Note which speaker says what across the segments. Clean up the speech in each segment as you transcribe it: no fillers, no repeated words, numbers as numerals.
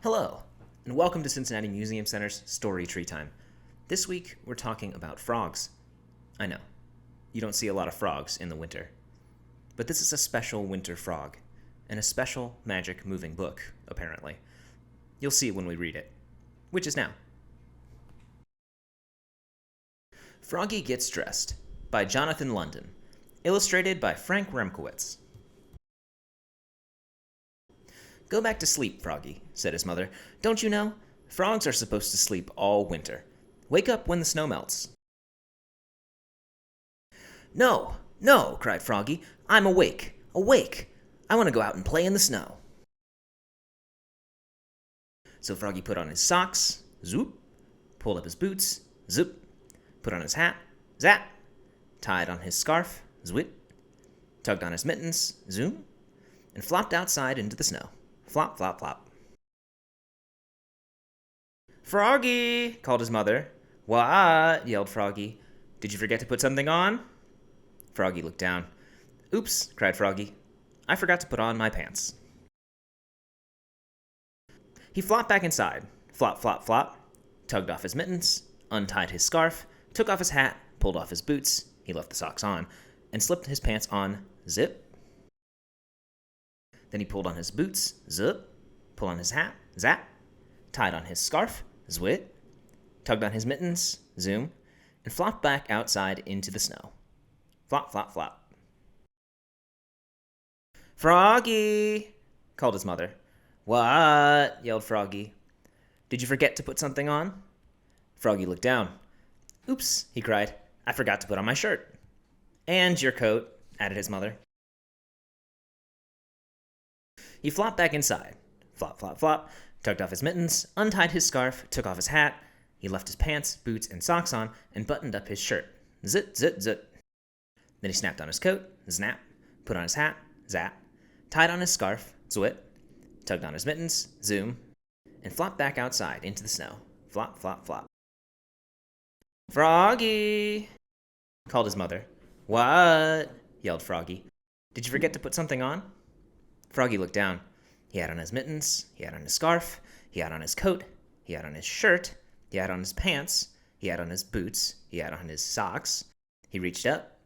Speaker 1: Hello, and welcome to Cincinnati Museum Center's Story Tree Time. This week, we're talking about frogs. I know, you don't see a lot of frogs in the winter. But this is a special winter frog, and a special magic moving book, apparently. You'll see when we read it, which is now. Froggy Gets Dressed by Jonathan London, illustrated by Frank Remkiewicz. "Go back to sleep, Froggy," said his mother. "Don't you know? Frogs are supposed to sleep all winter. Wake up when the snow melts." "No, no," cried Froggy. "I'm awake, awake. I want to go out and play in the snow." So Froggy put on his socks, zoop, pulled up his boots, zoop, put on his hat, zap, tied on his scarf, zwit, tugged on his mittens, zoom, and flopped outside into the snow. Flop, flop, flop. "Froggy!" called his mother. "What?" yelled Froggy. "Did you forget to put something on?" Froggy looked down. "Oops," cried Froggy. "I forgot to put on my pants." He flopped back inside. Flop, flop, flop. Tugged off his mittens, untied his scarf, took off his hat, pulled off his boots, he left the socks on, and slipped his pants on, zip. Then he pulled on his boots, zip, pulled on his hat, zap, tied on his scarf, zwit, tugged on his mittens, zoom, and flopped back outside into the snow. Flop, flop, flop. "Froggy!" called his mother. "What?" yelled Froggy. "Did you forget to put something on?" Froggy looked down. "Oops," he cried. "I forgot to put on my shirt." "And your coat," added his mother. He flopped back inside. Flop, flop, flop. Tugged off his mittens, untied his scarf, took off his hat. He left his pants, boots, and socks on, and buttoned up his shirt. Zit, zit, zit. Then he snapped on his coat, snap, put on his hat, zap, tied on his scarf, zwit, tugged on his mittens, zoom, and flopped back outside into the snow. Flop, flop, flop. "Froggy!" called his mother. "What?" yelled Froggy. "Did you forget to put something on?" Froggy looked down. He had on his mittens, he had on his scarf, he had on his coat, he had on his shirt, he had on his pants, he had on his boots, he had on his socks. He reached up.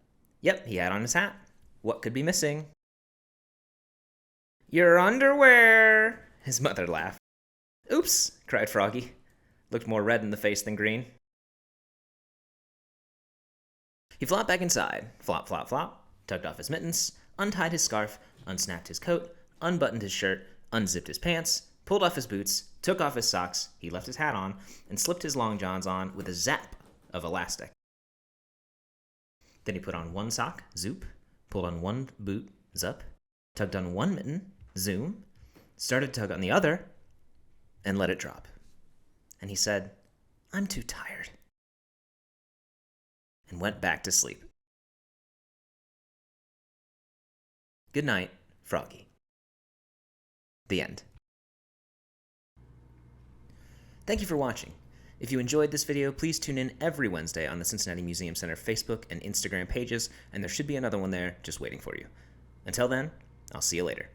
Speaker 1: Yep, he had on his hat. What could be missing? "Your underwear!" His mother laughed. "Oops!" cried Froggy. Looked more red in the face than green. He flopped back inside. Flop, flop, flop. Tugged off his mittens, untied his scarf, unsnapped his coat, unbuttoned his shirt, unzipped his pants, pulled off his boots, took off his socks, he left his hat on, and slipped his long johns on with a zap of elastic. Then he put on one sock, zoop, pulled on one boot, zup, tugged on one mitten, zoom, started to tug on the other, and let it drop. And he said, "I'm too tired," and went back to sleep. Good night, Froggy. The end. Thank you for watching. If you enjoyed this video, please tune in every Wednesday on the Cincinnati Museum Center Facebook and Instagram pages, and there should be another one there just waiting for you. Until then, I'll see you later.